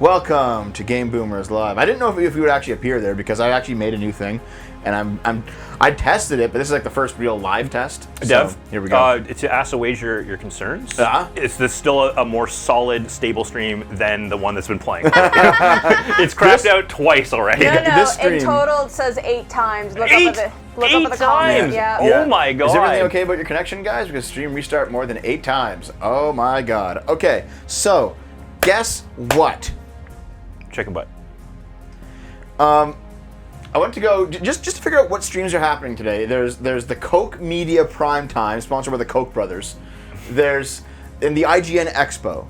Welcome to Game Boomers Live. I didn't know if we would actually appear there because I actually made a new thing, and I tested it, but this is like the first real live test. Dev, so, here we go. To assuage your concerns, Uh-huh. is this still a more solid, stable stream than the one that's been playing? It's crapped out twice already. No, This stream- in total it says 8 times. Look Eight? up at the, look Eight up at the comments. times? Yeah. Oh my god. Is everything okay about your connection, guys? Because stream restart more than 8 times. Oh my god. Okay, so guess what? Chicken butt. I went to go just to figure out what streams are happening today. There's the KOCH Media Prime Time, sponsored by the Koch brothers. There's in the IGN Expo,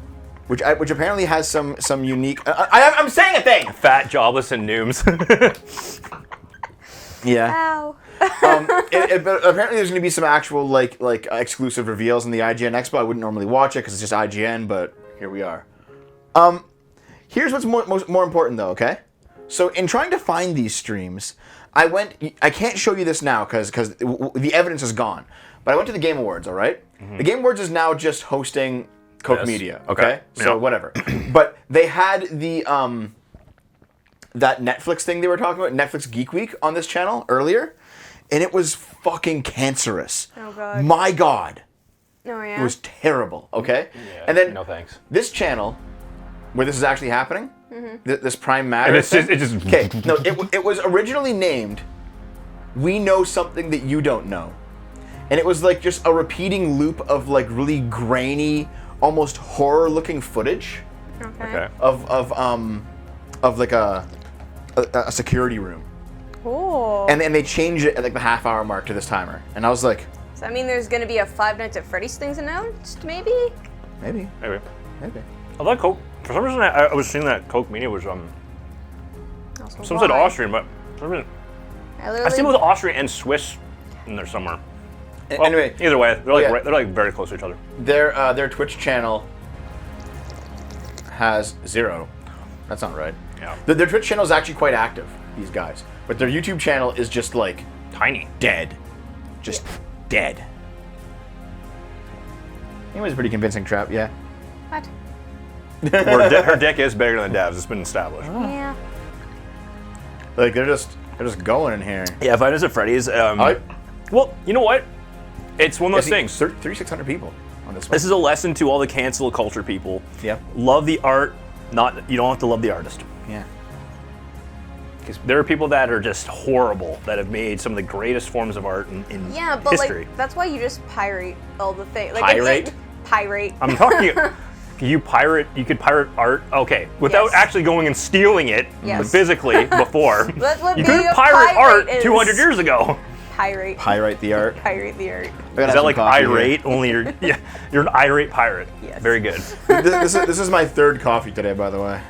which apparently has some unique. I'm saying a thing. Fat, jobless, and nooms. Yeah. Ow. But apparently there's going to be some actual like exclusive reveals in the IGN Expo. I wouldn't normally watch it because it's just IGN, but here we are. Here's what's more important though, okay? So in trying to find these streams, I can't show you this now because the evidence is gone. But I went to the Game Awards, all right? Mm-hmm. The Game Awards is now just hosting KOCH Media, okay? So yeah. whatever. But they had the that Netflix thing they were talking about, Netflix Geek Week, on this channel earlier, and it was fucking cancerous. Oh, God. My God. Oh, yeah. It was terrible, okay? Yeah, and then no thanks. this channel, where this is actually happening, this Prime Matter And it's thing, just okay, no, it was originally named We Know Something That You Don't Know. And it was like just a repeating loop of like really grainy, almost horror-looking footage Okay. of like a security room. Cool. And they changed it at like the half-hour mark to this timer. And I was like, Does that mean there's going to be a Five Nights at Freddy's things announced, maybe? maybe. Anyway, Maybe. I like Coke. For some reason, I was seeing that KOCH Media was Also, some said why? Austrian, but for some reason, I see it was Austrian and Swiss in there somewhere. Well, Anyway, either way, they're like yeah. they're like very close to each other. their Twitch channel has 0. That's not right. Yeah. Their Twitch channel is actually quite active, these guys. But their YouTube channel is just like Tiny. dead. Just dead. It was a pretty convincing trap, yeah. What? Her dick is bigger than Dev's. It's been established. Yeah. Like they're just going in here. Yeah, Five Nights at Freddy's. Well, you know what? It's one of those things. 3,600 people on this one. This is a lesson to all the cancel culture people. Yeah. Love the art. You don't have to love the artist. Yeah. Because there are people that are just horrible that have made some of the greatest forms of art in Yeah, but history. like, that's why you just pirate all the things. Like, Pirate? Pirate. I'm talking. You could pirate art. Okay, without Yes. actually going and stealing it Yes. physically before. That's what You being couldn't a pirate art is. 200 years ago. Pirate. Pyrite the art. Pirate the art. Is that like irate? Only you're an irate pirate. Yes. Very good. This is my 3rd coffee today, by the way.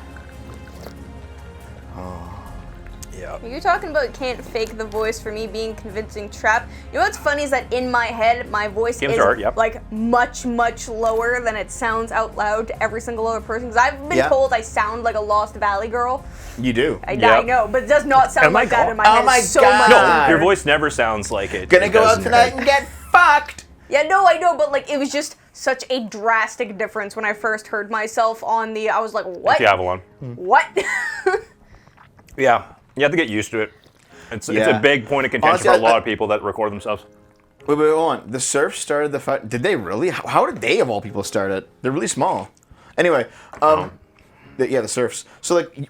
Yeah. You're talking about can't fake the voice for me being convincing trap. You know what's funny is that in my head, my voice Games is art, yep. like much lower than it sounds out loud to every single other person. Because I've been Yeah. told I sound like a Lost Valley girl. You do. I Yep. know, but it does not sound Am I like that call- in my Oh head. my It's so God. much No, louder. your voice never sounds like it. Gonna go does out in your tonight head. and get fucked. Yeah, no, I know, but like it was just such a drastic difference when I first heard myself on the. I was like, what? The Avalon. What? Yeah, you have to get used to it. It's Yeah. a big point of contention Honestly, for a lot I- of people that record themselves. Wait, hold on. The Surf started the fight. Did they really? How did they, of all people, start it? They're really small. Anyway, the Surfs. So like,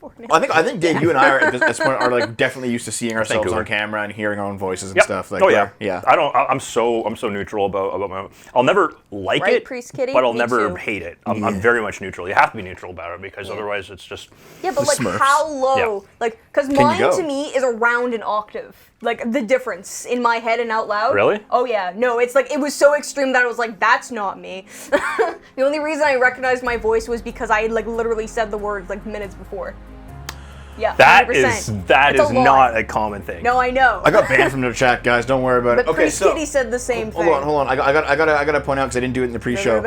California. I think Dave, you and I are at this point are like definitely used to seeing ourselves Vancouver. on camera and hearing our own voices and Yep. stuff. Like, Oh yeah, yeah. I'm so neutral about my. I'll never like Right, it, Priest Kitty? but I'll Me never too. hate it. I'm very much neutral. You have to be neutral about it because otherwise it's just. Yeah, but The like Smurfs. how low? Yeah. Like, because you mine go? to me is around an octave. Like the difference in my head and out loud. Really? Oh yeah. No, it's like it was so extreme that I was like, that's not me. The only reason I recognized my voice was because I had like literally said the words like minutes before. Yeah. That 100%. is It's a lot. not a common thing. No, I know. I got banned from the chat, guys. Don't worry about it. But Okay, Priest so Kitty said the same thing. hold on. I gotta point out because I didn't do it in the pre-show.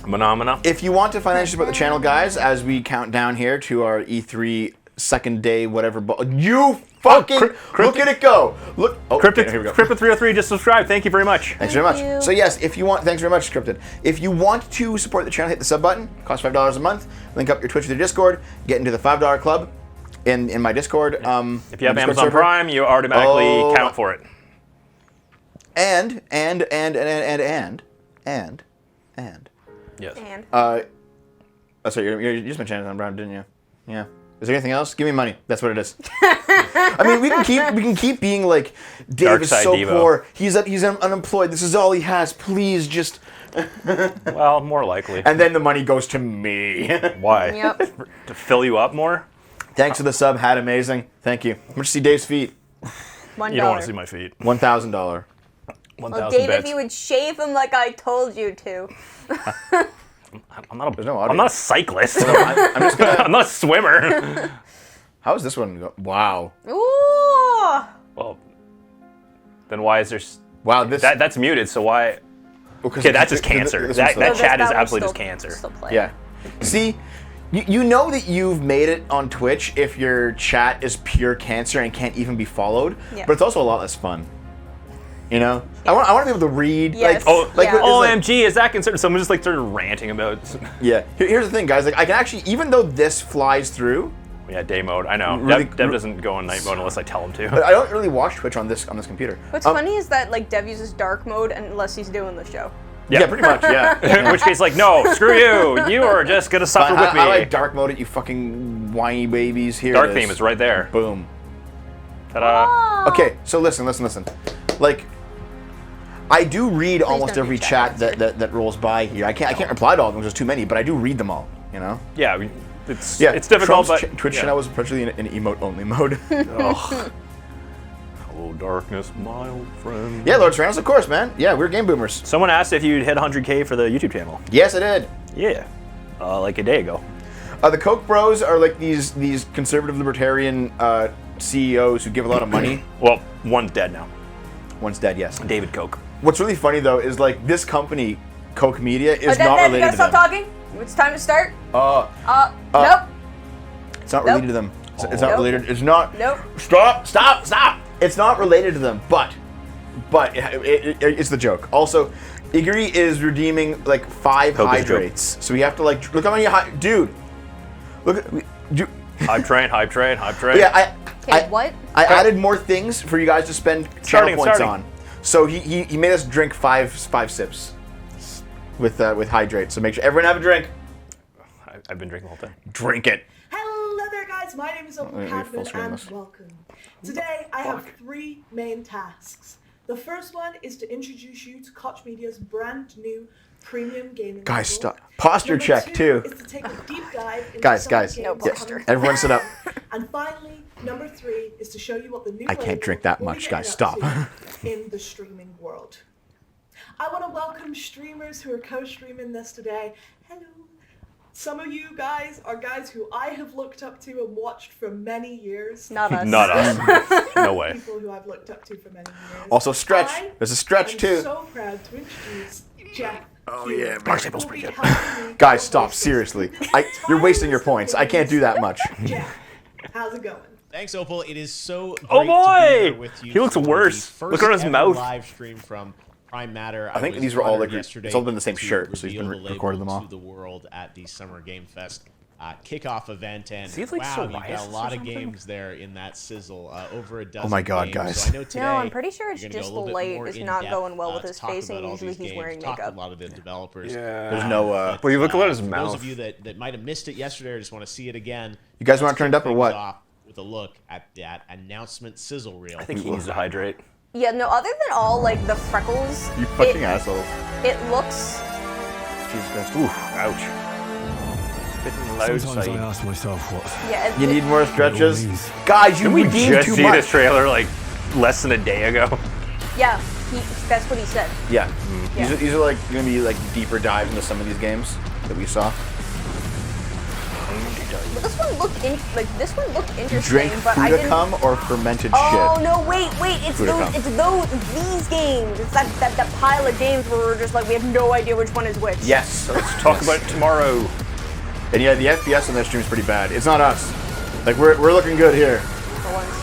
Phenomena. If you want to find out about the channel, guys, as we count down here to our E3 second day, whatever. You fucking look at it go. Look, Cryptid, here we go. Cryptid303 just subscribed. Thank you very much. Thanks very much. you. So yes, if you want, thanks very much, Scripted. If you want to support the channel, hit the sub button. Costs $5 a month. Link up your Twitch with your Discord. Get into the $5 club in my Discord. If you have Discord Amazon server. Prime, you automatically count for it. And. Yes. And Oh, sorry, you just mentioned Amazon Prime, didn't you? Yeah. Is there anything else? Give me money. That's what it is. I mean, we can keep being like, Dave Dark is side so Devo. poor. He's unemployed. This is all he has. Please just. Well, more likely. And then the money goes to me. Why? Yep. To fill you up more? Thanks for the sub. Had amazing. Thank you. How much to see Dave's feet? $1. You don't want to see my feet. $1,000. 1,000 Well, Dave, bits. if you would shave him like I told you to. I'm not a, There's no audio. I'm not a cyclist. I'm just gonna. I'm not a swimmer. How is this one? Wow. Ooh. Well, then why is there... Wow. This. That's muted, so why... Okay, that's just cancer. That chat is absolutely just cancer. Still playing. Yeah. See, you know that you've made it on Twitch if your chat is pure cancer and can't even be followed. Yeah. But it's also a lot less fun. You know, I want to be able to read. Yes. Oh, like, Yeah. it's like- OMG, is that concerned? Someone just like started ranting about... yeah. Here's the thing, guys. Like, I can actually, even though this flies through, Yeah, day mode. I know. Really- Dev doesn't go on night mode unless I tell him to. I don't really watch Twitch on this computer. What's funny is that like Dev uses dark mode unless he's doing the show. Yeah, pretty much. Yeah. In which case, like, no, screw you. You are just gonna suffer with me. I like dark mode it, you fucking whiny babies. Here. Dark it theme is right there. Boom. Ta-da. Okay, so listen. Like, I do read almost don't every do chat chat that rolls by here. I can't reply to all of them. There's too many, but I do read them all. You know. Yeah, it's Yeah. it's difficult, Trump's but Twitch yeah. channel was partially in emote only mode. Ugh. Hello, darkness, my old friend. Yeah, Lord Serranos, of course, man. Yeah, we're game boomers. Someone asked if you'd hit 100K for the YouTube channel. Yes, I did. Yeah, like a day ago. The Koch bros are like these conservative libertarian CEOs who give a lot of money. Well, one's dead now. One's dead, yes. David Koch. What's really funny though is like this company, Koch Media, is Dev, not Dev, you related gotta to stop them. talking. It's time to start. Nope. Nope. It's not Nope. related to them. It's not Nope. related. It's not. Nope. Stop! It's not related to them. But it's the joke. Also, Iggy is redeeming like 5 Coke is a joke. hydrates, so we have to like look how many dude. Look at. Hype train. Yeah, Okay, what? I added more things for you guys to spend channel points starting. on. So he made us drink five sips with hydrate. So make sure everyone have a drink. I've been drinking the whole thing. Drink it. Hello there guys, my name is Open Wait, full Cadman screen and this. welcome. Today I have 3 main tasks. The first one is to introduce you to Koch Media's brand new premium gaming Guys, console. stop. Posture Number check, 2 too. is to take a deep dive into Guys, some of guys. the No games that posture. haven't Everyone sit up. And finally, number 3 is to show you what the new I can't label drink that will be much, guys. getting up Stop. to in the streaming world. I want to welcome streamers who are co-streaming this today. Hello. Some of you guys are guys who I have looked up to and watched for many years. Not us. Not us. No way. People who I've looked up to for many years. Also, stretch. I There's a stretch am too. so proud to introduce Jeff. Oh, Hewitt, yeah, who Mark Table's will pretty be good. helping me Guys, with stop. this Seriously. with You're wasting your tons points. of I can't do that games. much. Jeff, how's it going? Thanks, Opal. It is so great Oh, to be boy! here with you. He looks for the worse. first Look at his ever mouth. Live stream from Prime Matter. I think was these were all honored like- yesterday it's all been the same to shirt, so he's been reveal the recorded them label all. to the world at the Summer Game Fest kickoff event, and he like wow, you've got psoriasis a or lot of something? games there in that sizzle. Over a dozen. Oh my God, games. guys. So I know today No, I'm pretty sure it's you're gonna just go a the little bit light more is in not depth, going well with to his talk face, and about all usually these he's games, wearing talk to makeup. a lot of the developers. Yeah. There's no. Well, you look at his For mouth. those of you that might have missed it yesterday or just want to see it again, You guys want let's it turned kick up or things what? off with a look at that announcement sizzle reel. I think he needs to hydrate. Yeah, no, other than all like the freckles, You fucking assholes. it looks. Jesus Christ. Oof, ouch. Spitting loud Sometimes I sight. ask myself what Yeah, You need more stretches, means. guys. You Didn't we redeemed just too see much. this trailer like less than a day ago? Yeah, that's what he said. Yeah. Yeah. These are like gonna be like deeper dives into some of these games that we saw. But this one looked this one looked interesting, Drink but I Fuda didn't. cum or fermented Oh shit. no! Wait! It's Fuda those. cum. It's these games. It's that pile of games where we're just like we have no idea which one is which. Yes. Let's talk about it tomorrow. And yeah, the FPS on that stream is pretty bad. It's not us. Like we're looking good here. For once.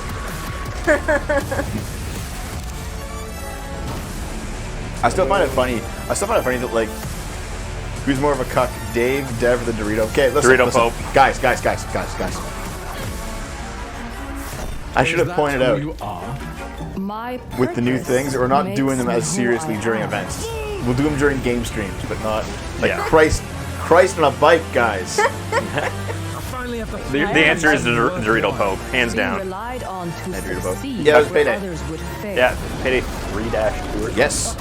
I still find it funny. That like, who's more of a cuck, Dave, Dev, or the Dorito? Okay, listen. Pope. Guys. I should have pointed out with the new things, we're not doing them as seriously during events. We'll do them during game streams, but not like Christ on a bike, guys. The answer is the Dorito Pope, hands down. Dorito Pope. Yeah, it was Payday. Yeah, Payday 3-2. Yes.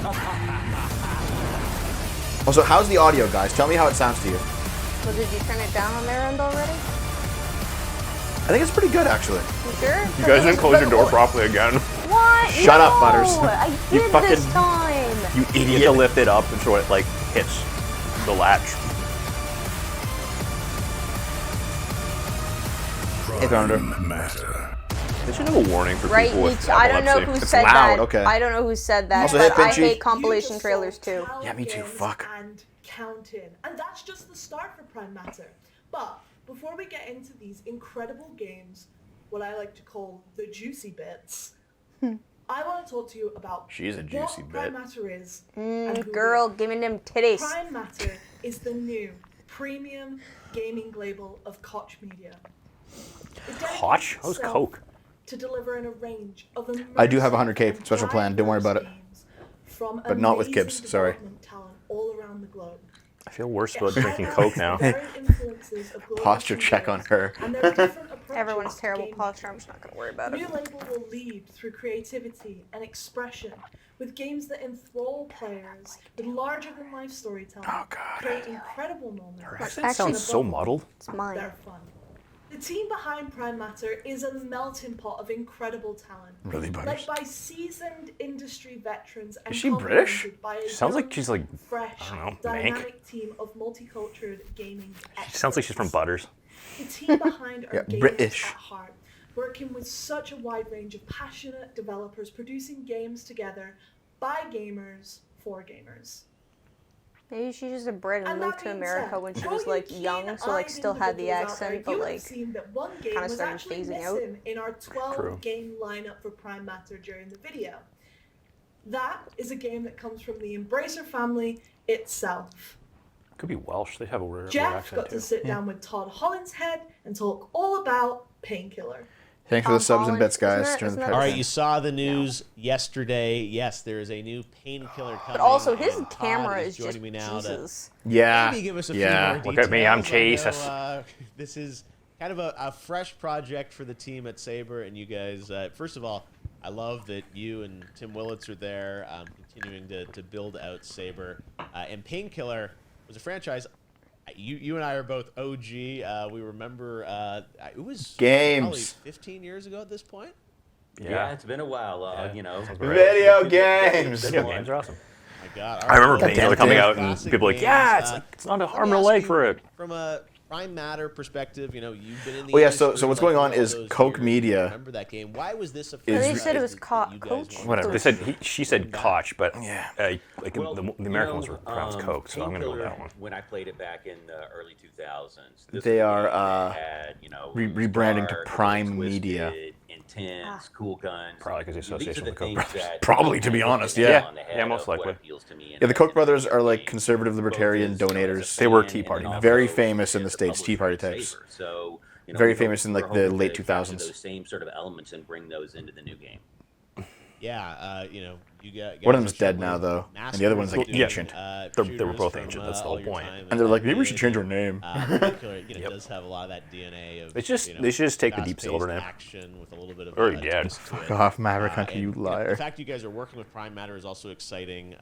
Also, how's the audio, guys? Tell me how it sounds to you. Well, did you turn it down on their end already? I think it's pretty good, actually. You sure? You guys didn't close your door properly again. What? Shut up, Butters. I You did fucking- this time. You You idiot. have to lift it up and so it like hits the latch. Hey, Thunder. They should have a warning for Right? people with I don't know who epilepsy. said loud, that. okay. I don't know who said that, Also, but hey, I Pinchy. hate compilation You just trailers saw too. talent Yeah, me too, games fuck. And counting. And that's just the start for Prime Matter. But before we get into these incredible games, what I like to call the juicy bits, I want to talk to you about She's a juicy what Prime bit. Matter is. and who we Girl, are. give me them titties. Prime Matter is the new premium gaming label of KOCH Media. It dedicates KOCH? How's itself Coke? to deliver in a range of I do have a immersive 100K and special plan, don't worry about it. diverse games from But not with amazing Gibbs, sorry. development talent all around the globe. I feel worse It about drinking highlights Coke now. the varied influences of global Posture check on her. and their different approaches Everyone's to terrible game posture. I'm just not gonna worry about the it. new label will lead through creativity and expression with games that enthrall players with larger-than-life storytelling, Oh, God. create incredible moments, accent and sounds so above all, muddled. It's mine. they're fun. The team behind Prime Matter is a melting pot of incredible talent, Really, led Butters? by seasoned industry veterans and Is she British? complemented by a She sounds like young, she's like, fresh, I don't know, Mank. dynamic team of multicultural gaming She sounds like she's from Butters. the team behind are Yeah, gamers British. at heart, working with such a wide range of passionate developers producing games together by gamers for gamers. Maybe she's just a Brit and And moved that to being America said, when she for was you like young, so like keen-eyed still had the individuals out there, accent, but you have like seen that one game kinda was started actually phasing out. missing in our 12 True. game lineup for Prime Matter during the video. That is a game that comes from the Embracer family itself. Could be Welsh. They have a weird Jeff accent got too. to sit down with Todd Hollinshead and talk all about Painkiller. Thanks for the subs and Holland. bits, guys. Isn't that- during isn't the that All podcast. right, you saw the news yesterday. Yes, there is a new Painkiller coming. But also, his and Todd camera is joining just me now to Jesus. Yeah. maybe give us a few Yeah. more Look at me, I'm details. I Jesus. know, this is kind of a fresh project for the team at Saber, and you guys. First of all, I love that you and Tim Willits are there, continuing to build out Saber. And Painkiller was a franchise. You and I are both OG. We remember it was Games. probably 15 years ago at this point. Yeah, it's been a while. You know, Video games. Yeah, games are awesome. My God, I remember God Painkiller damn coming it. out and Classic people like, games. yeah, it's like it's not a Let me arm and a ask leg you, for it. From a Prime Matter perspective, you know, you've been in the Oh, yeah, industry, so what's like, going on for all is those Coke years. Media You remember that game? Why was this a They franchise said it was that Co- you guys Coach? wanted Whatever. to They said she said Koch, but Yeah. like Well, the you American know, ones were pronounced Coke, so I'm gonna go with Painkiller, that one. When I played it back in the early 2000s, this They was a are, game that had, you know, it was rebranding to dark, Prime twisted, Media. intense, cool guns. Probably 'cause the These are association the with the Koch things brothers. that Probably, to be hit honest, the nail yeah. on the head Yeah, most of what likely. appeals to me in Yeah, the a- Koch in a brothers video are like game. conservative libertarian Both as, you know, as a donators. They were fan Tea and Party then members. Very also famous in the as a States, Tea Party publisher of types. Saber. So, you know, Very we famous in, like, we're the hoping late to capture 2000s. Those same sort of elements and bring those into the new game. Yeah, you know, you got. One of them's dead now, though, and the other one's, like, ancient. They were both ancient, that's the whole point. And they're like, maybe we should change our name. Painkiller, you know, does have a lot of that DNA of. They should you know, just take the Deep fast-paced Silver name. action with a little bit of. Already dead. twist to Fuck it. off, Maverick Hunter, And, you know, liar. the fact you guys are working with Prime Matter is also exciting. You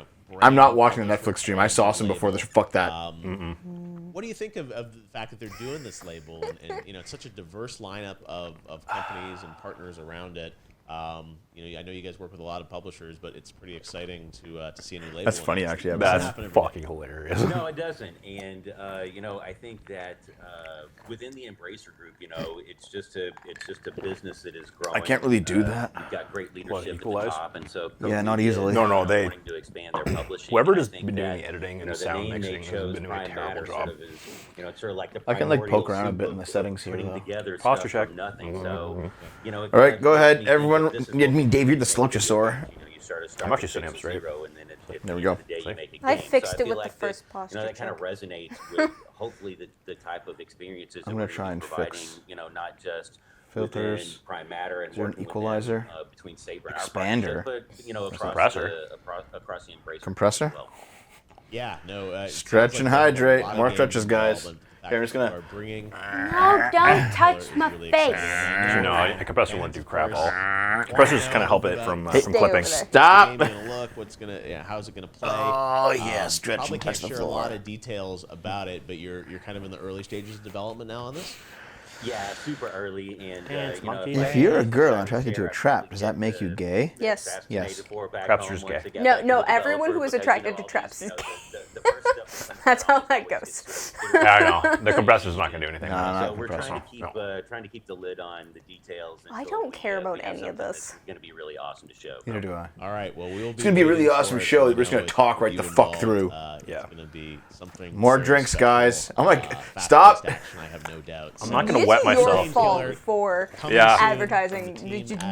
know, I'm not brand watching the publisher, Netflix stream. I saw some before this. Fuck that. What do you think of the fact that they're doing this label and you know it's such a diverse lineup of companies and partners around it? You I know you guys work with a lot of publishers, but it's pretty exciting to see a new label. That's funny, actually. It doesn't That's happen every day. fucking hilarious. No, it doesn't. And I think that within the Embracer group, it's just a business that is growing. I can't really do that. You've got great leadership What, at the equalize? top, and so Yeah, not easily. No, they- wanting to expand their publishing. Whoever And I has think been doing that, the editing and the the sound name they mixing has chose, been doing a Prime terrible Matter, job. sort of is, it's sort of like the I can, like, primordial poke around a soup bit in the of settings here, putting though. together Posture stuff check. from nothing. So, All right, go ahead, everyone. Get me Dave, you're the Slumptusaur. I'm actually sitting up straight. There we go. I fixed it feel with like the first posture that kind of check. resonates with hopefully the type of experiences that I'm gonna we're try gonna be and providing, fix not just filters. within Prime Matter and Is there an working with equalizer? them, between Saber and Expander. our partnership, but compressor. across the Embracer Compressor? as well. Yeah, no. It Stretch sounds and like there's a hydrate. lot of More games stretches, guys. involved, and the Here, I'm just fact that gonna- you are bringing No, don't touch my really face. exciting. No, a compressor wouldn't do crap all. Compressors kind of help it from Stay over clipping. there. Stop! What's the game gonna look? How's it gonna play? Oh, yeah, stretch Probably and can't touch the share a lot floor. of details about it, but you're kind of in the early stages of development now on this. Yeah, super early, and Dance monkey. If you're a girl and attracted to a trap, does that make you gay? Yes. Yes. Traps are just gay. No, everyone who is attracted to traps is That's how that goes. I don't know. The compressor's not going to do anything. No, not So we're trying compressor. to keep the lid on the details. I don't care about any of this. It's going to be really awesome to show. Neither do I. All right, well, we'll. It's gonna be a really awesome show. We're just gonna talk right the fuck through. It's gonna be something. More so drinks, special, guys. I'm like, fast-paced stop. action, I have no doubt. I'm not It gonna is wet your myself. fault for Yeah. advertising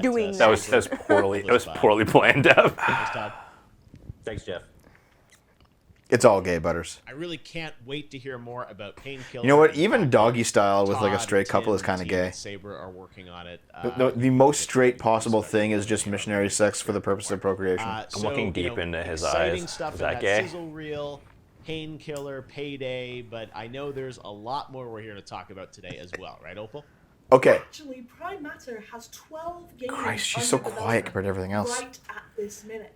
doing That was poorly planned, Dev. Thanks, Todd. Thanks, Jeff. It's all gay, Butters. I really can't wait to hear more about Painkiller. You know what? Even doggy style with like a Todd, straight couple Tim, is kind the of team gay. at Saber are working on it. The most straight possible thing is just missionary sex for the purpose of procreation. I'm looking deep into his exciting eyes. Stuff Is in that gay? Sizzle reel, Painkiller, Payday, but I know there's a lot more we're here to talk about today as well, right, Opal? Okay. Actually, Prime Matter has 12 games. Christ, she's under so quiet development compared to everything else. Right at this minute.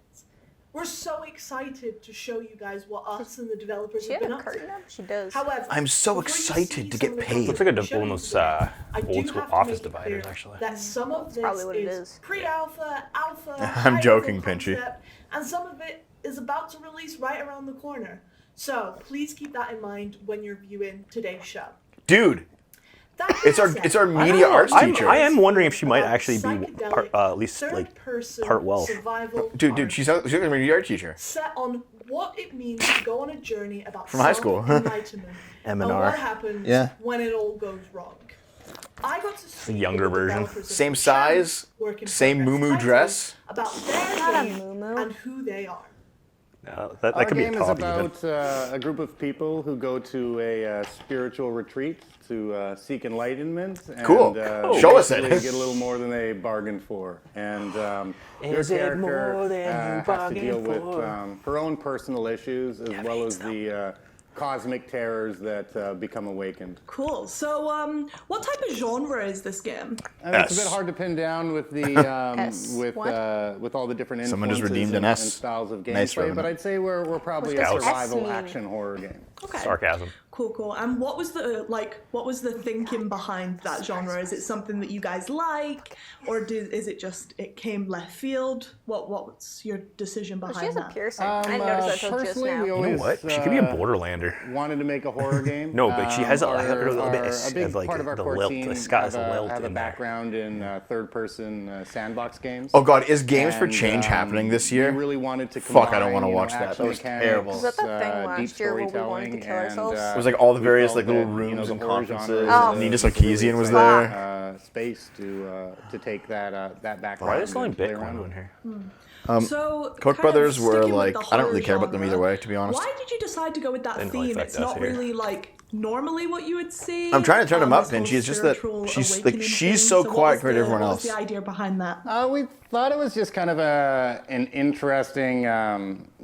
We're so excited to show you guys what us and the developers She have have been a up curtain to. up? She does. However, I'm so before you excited see to some get of the paid. content Looks like a we're showing one of you those today, I do old school have to office make it dividers, clear actually. That some of this probably what it is is. pre-alpha, alpha, I'm high-level joking, Pinchy. concept, and some of it is about to release right around the corner. So please keep that in mind when you're viewing today's show. Dude, That it's being our said, it's our media arts teacher. I am wondering if she might about actually be psychedelic, at least like third-person part Welsh. survival Dude, art she's a media art teacher. set on what it means to go on a journey about From high school. self-enlightenment and M&R. what happens Yeah. when it all goes wrong. I got to see younger the version. developers of Same the size, channel work in same progress moo-moo titles dress. about their Not a game moo-moo. and who they are. that Our could be a game is top even. about a group of people who go to a spiritual retreat to seek enlightenment. And, Cool. Show us it. basically get a little more than they bargained for. And your Is it character more than you has to bargained deal with for? her own personal issues as well as the cosmic terrors that become awakened. Cool. So, what type of genre is this game? And it's a S. bit hard to pin down with the S. with What? all the different influences Someone just redeemed an and S. styles of gameplay, Nice, but Revenant. I'd say we're probably What a does S survival mean? action horror game. Okay. Sarcasm. Cool. And what was the thinking behind that genre? Is it something that you guys like, or is it just it came left field? What's your decision She behind has a that? piercing. I noticed that till just personally, now. we You always, know what? She could be a borderlander. Wanted to make a horror game. No, but she has a little bit a big of like part of our the core lilt. team The sky has have a lilt have a in there. background in third-person sandbox games. Oh God, is Games for And, Change happening this year? We really wanted to Fuck, I don't combine, wanna you know, watch that. That action was mechanics, terrible. Was that the thing deep last year where we wanted to storytelling, kill and, ourselves? It was like all the we various felt like little that, you know, rooms the and horror conferences. genre Oh. And Nina is a really Sarkeesian was exciting, there. space to take that background. Why is only and play Bitcoin around on with. here? So, Koch kind of brothers were sticking with like, the I don't really horror care about them genre, either way, to be honest. Why did you decide to go with that Didn't really theme? affect It's us not here. really like normally what you would see. I'm trying to turn them up, this and whole it's just that spiritual she's like awakening she's thing. so what quiet was compared to everyone What else. was the idea behind that? We thought it was just kind of an interesting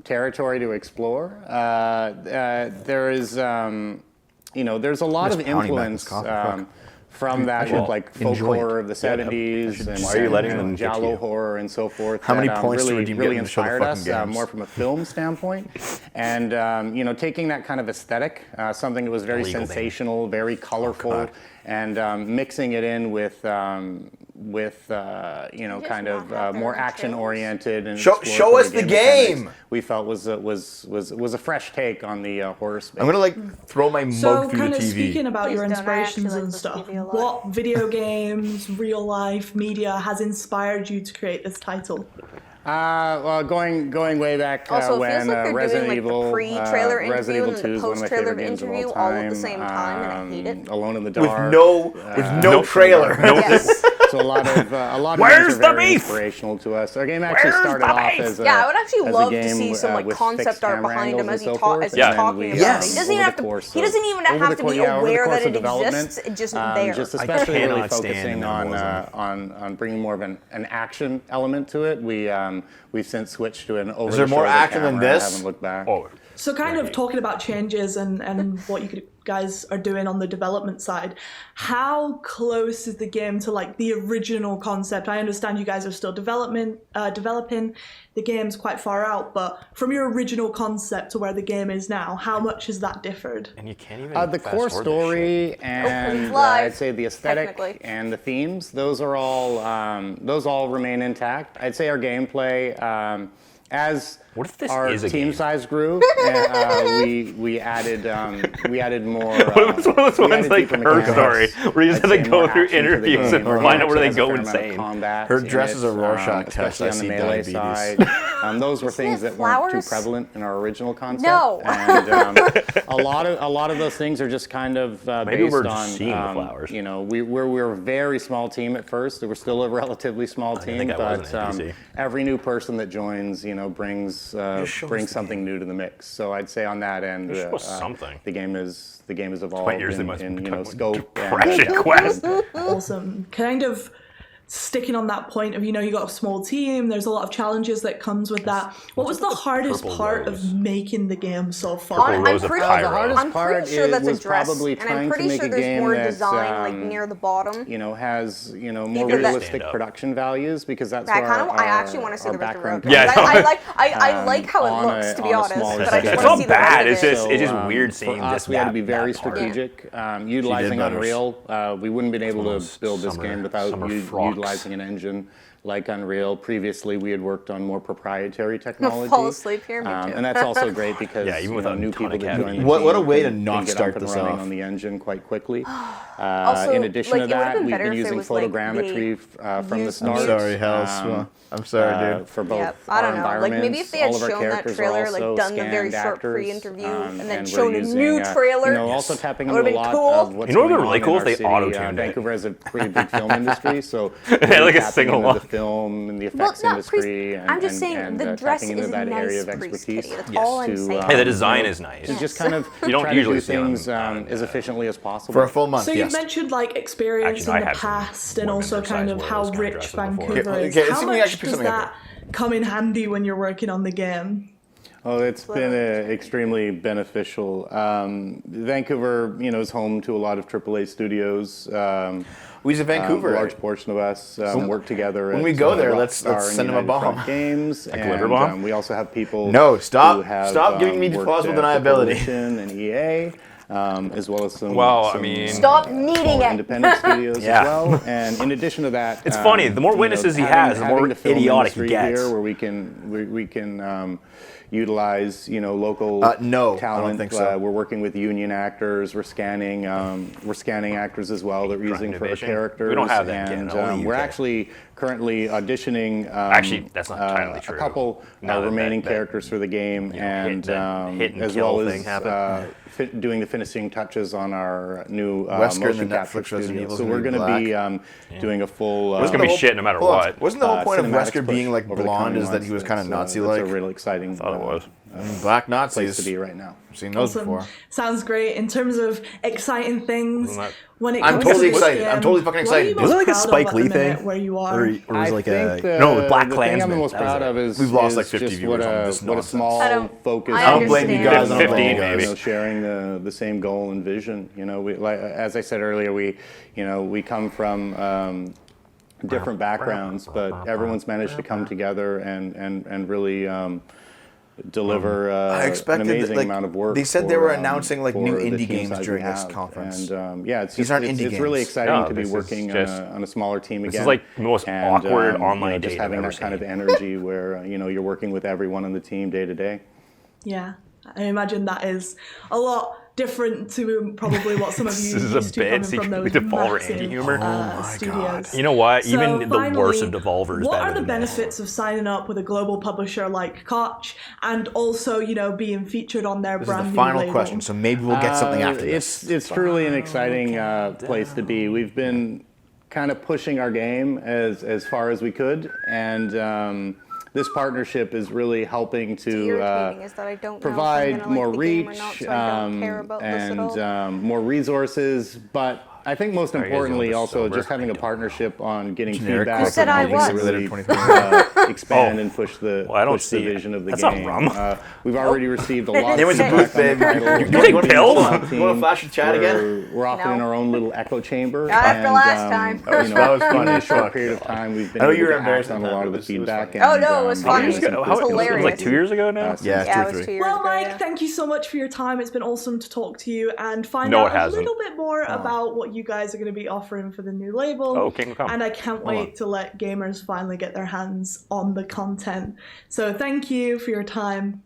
territory to explore. There is, there's a lot Just of pounding back influence this coffee, fuck. from that should with like folk enjoy it. horror of the 70s and, Why are you letting and them get to giallo you? horror and so forth. How many that, points to really, redeem really getting to show the inspired fucking us games? more from a film standpoint, and taking that kind of aesthetic, something that was very Illegal, baby. sensational, very colorful, God. and mixing it in with just kind not of have their more own action trailers? oriented and Show exploratory us the mechanics, game! we felt was a fresh take on the horror space. I'm gonna throw my So, mug through kind the of TV. speaking about your Please don't. I actually inspirations like and this stuff, TV a lot. what video games, real life media has inspired you to create this title? Well, going way back Also, it when feels like they're Resident doing like Evil, the pre-trailer Resident interview Evil and 2 the is one of my post-trailer favorite games of interview all all time. at the same time, and I hate it. Alone in the With Dark. no trailer. Yes. So a lot of Where's games are the very beef? inspirational to us. Our game actually Where's started the off beef? as a Yeah, I would actually as a love to game, see some like with concept fixed art camera behind him angles as and he so forth, as he's Yeah. and then talking we, about Yes. it. He doesn't even have to. He doesn't even over have the to be course- yeah, over the aware course that of it development, exists. It's just there. Just I especially really cannot stand focusing minimalism. on bringing more of an action element to it. We've since switched to an over. Is there more action than this? I haven't looked back. Oh, So kind of talking about changes and what you guys are doing on the development side, how close is the game to like the original concept? I understand you guys are still developing, the game's quite far out, but from your original concept to where the game is now, how much has that differed? and you can't even. The fast core forward this story shit. and it's live, I'd say the aesthetic technically. and the themes, those all remain intact. I'd say our gameplay, as What if this our is a team game? size grew, we added more. What was one of those we ones added like deeper her mechanics. story where you just I'd have to say go more through action to the interviews game. and Our find game out where they actually has a go fair amount of insane? combat Her in dress it, is a Rorschach test. especially I on the see melee diabetes. side. Those were things it that weren't too flowers? prevalent in our original concept. No. And a lot of those things are just kind of Maybe based we're just on seeing the flowers. You know, we're a very small team at first. We're still a relatively small team, think I was but an NPC. every new person that joins, brings something new to the mix. So I'd say on that end, Just show us something. the game is evolved years they in, must in become scope Depression and Quest. Awesome. Kind of sticking on that point of, you got a small team, there's a lot of challenges that comes with that. What was the hardest purple part rose? of making the game so far? Purple rose of pretty, Pyro. The hardest I'm part pretty sure that's was addressed, probably and I'm trying pretty to make sure a there's game more that's, design like near the bottom. has more Either that- realistic Stand up. production values because that's I where kind of, our, I actually want to see our the Victor background Road. Yeah, I like how it on looks, a- to be on a honest, smaller but I just scale. want It's to not see the bad, rest of it's it. just weird seeing for us, just we had to be that very part. strategic, utilizing better. Unreal. We wouldn't been able one of to those build this summer- game without summer frocks. utilizing an engine like Unreal. Previously, we had worked on more proprietary technology. fall asleep here, me too. And that's also great because Yeah, even without new a ton people of that caffeine. join the What a team way to can not get start up and this running off. on the engine quite quickly. Also, In addition like, to it would've that, been we've better been if it using was, like, photogrammetry from the used start. mute. Sorry, Hels. I'm sorry, dude. For both Yeah, I don't our know. Like maybe if they had environments, all of our shown that characters are trailer, like also done the very scanned short actors, pre-interview, and then and shown we're a using, new trailer. also tapping That into a would've been lot cool. of what's You know what going would've been really on cool in if our they city. auto-tuned it. Vancouver has a pretty big film industry, so Yeah, like a tapping sing into along. the film and the Well, effects not industry. I'm just saying and, the dress tapping into is that area nice, of Priest expertise. Kitty. That's all I'm to, saying. Hey, the design is nice. to just kind of You don't try usually to do see on- things on, as efficiently as possible. For a full month, So yes. you mentioned like experience Actually, I in the have seen past and women also their kind size of wear how those kind of rich dresses before. Vancouver Okay, is. okay, How let me much actually put does something up that come in handy when you're working on the game? Oh, it's been extremely beneficial. Vancouver, is home to a lot of AAA studios. We's in Vancouver. A large portion of us work together. when at, we go there, Rockstar let's and send them a United Front bomb. Games, Like a liver and bomb? we also have people. No, stop. who have, Stop giving me worked plausible at the deniability. Coalition and EA, as well as some. Well, I some, mean- Stop needing smaller it. independent studios Yeah. as well. And in addition to that, It's funny, the more witnesses he has, the more having the film idiotic he industry gets. Here, where we can utilize local no, I don't talent. think so. We're working with union actors. We're scanning actors as well that we're using for our Division. characters. We don't have that and yet, only we're UK. actually currently auditioning. Actually, that's not entirely true. A couple Now that- remaining that- characters for the game, and hit and as kill well thing as happened. doing the finishing touches on our new Wesker in motion the capture Netflix Resident studio. Evil's So gonna we're be going to be doing a full. It's gonna be whole- shit no matter hold on. what. Wasn't the whole point of cinematics Wesker push being like over the blonde coming is that months. he was kind of That's, Nazi-like? That's a really exciting Thought it was. Black place Nazis. to be right now. I've seen those Awesome. before. Sounds great. In terms of exciting things, Wasn't that- when it I'm comes totally to this excited. game, I'm totally fucking what are you excited. most Wasn't it like a proud of Spike at Lee the minute thing? Where you are? Or was it like think a No, with Black the thing I'm Klansman. the most That was proud it. of is We've lost is like 50 just viewers what on a this what a nonsense. small I don't- focus. I don't blame you guys. I don't blame you 15 guys. maybe. Sharing the same goal and vision. We, like as I said earlier, we come from different backgrounds, but everyone's managed to come together and really deliver I an expected amazing amount of work. They said they were for, announcing like for new the indie team games size we during this have. conference. And yeah, it's These just, aren't it's, indie it's really games. exciting No, to be this is working just- on a smaller team This again. is like the most awkward online just date having I've ever that kind of seen. energy where you're working with everyone on the team day to day. Yeah, I imagine that is a lot different to probably what some of you This is used a to bit coming from secretly those Devolver massive anti-humor. studios. You know what? So Even the worst of finally, Devolver is what better are the than this. benefits of signing up with a global publisher like KOCH and also, being featured on their This is brand the new final label? question, so maybe we'll get something after this. It's truly an exciting place to be. We've been kind of pushing our game as far as we could, and this partnership is really helping to irritating is that I don't know if I'm provide gonna more like the game or reach not, so I don't care about this at all. and more resources, but I think most you guys importantly doing this also sober? just having a partnership on getting Generic feedback corporate said I and helping was? to really 2023. expand Oh. and push the Well, I don't push the see it. vision of the That's not game. rum. We've already received a lot There of was a feedback booth, on the babe. title. You take We're pills? a You wanna flash the chat again? We're often in No. our own little echo chamber. Not after and, last time. That was fun in a as short fuck. period of time, we've been I know able you were to act embarrassed on at a that, lot but of the it was feedback. fun. Oh, no, it was How many funny. years ago? It was How, it was hilarious. like 2 years ago now? Yeah, Yeah, it 2 or was 2 3. years Well, ago. Mike, yeah. thank you so much for your time. It's been awesome to talk to you and find No, out it a hasn't. little bit more about what you guys are going to be offering for the new label. Oh, Kingdom Come. And I can't wait to let gamers finally get their hands on the content. So thank you for your time.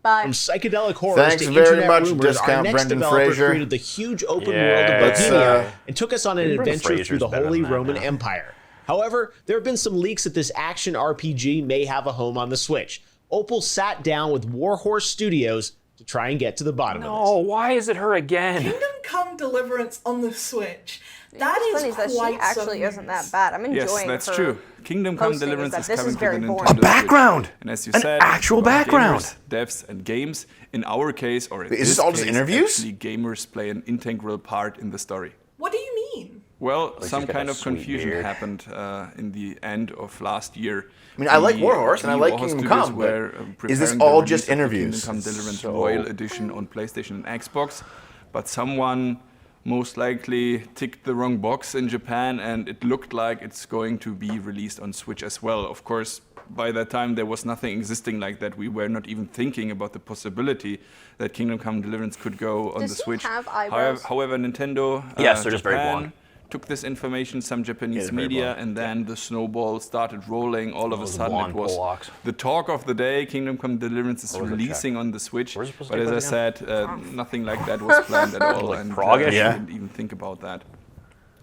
Bye. From psychedelic horrors Thanks to very internet much, rumors, our Discount next Brendan developer Fraser. created the huge open world Yeah. of Let's, Bohemia and took us on an Brendan adventure through Fraser's the better Holy than that Roman now. Empire. However, there have been some leaks that this action RPG may have a home on the Switch. Opal sat down with Warhorse Studios to try and get to the bottom of Oh, why is it her again? Kingdom Come Deliverance on the Switch. That What's is funny is that quite she actually some isn't news. that bad. I'm enjoying Yes, that's her true. Kingdom Come posting Deliverance is is that this coming is very to the boring. Nintendo background! Switch. And as you An said, actual for background! gamers, devs, and games. In our case, or in Wait, is this all just case, interviews? actually gamers play an integral part in the story. What do you mean? Well, she's some got kind that of sweet confusion beard. happened in the end of last year. I mean, I like Warhorse and I like Warhorse Kingdom Studios Come, but were, is this preparing the all release just of the interviews? Kingdom Come Deliverance So- Royal Edition on PlayStation and Xbox, but someone most likely ticked the wrong box in Japan, and it looked like it's going to be released on Switch as well. Of course, by that time there was nothing existing like that. We were not even thinking about the possibility that Kingdom Come Deliverance could go on Does the he Switch. have eyebrows? However, Nintendo Yes, they're just very Japan blonde. took this information, some Japanese they're very media, blonde. and then the snowball started rolling. All of a Those sudden, it blonde was Polacks. the talk of the day. Kingdom Come Deliverance is What was it, releasing on the Switch, Where's it supposed but to as take I place said, nothing like that was planned at all, Like and Prague-ish? we Yeah. didn't even think about that.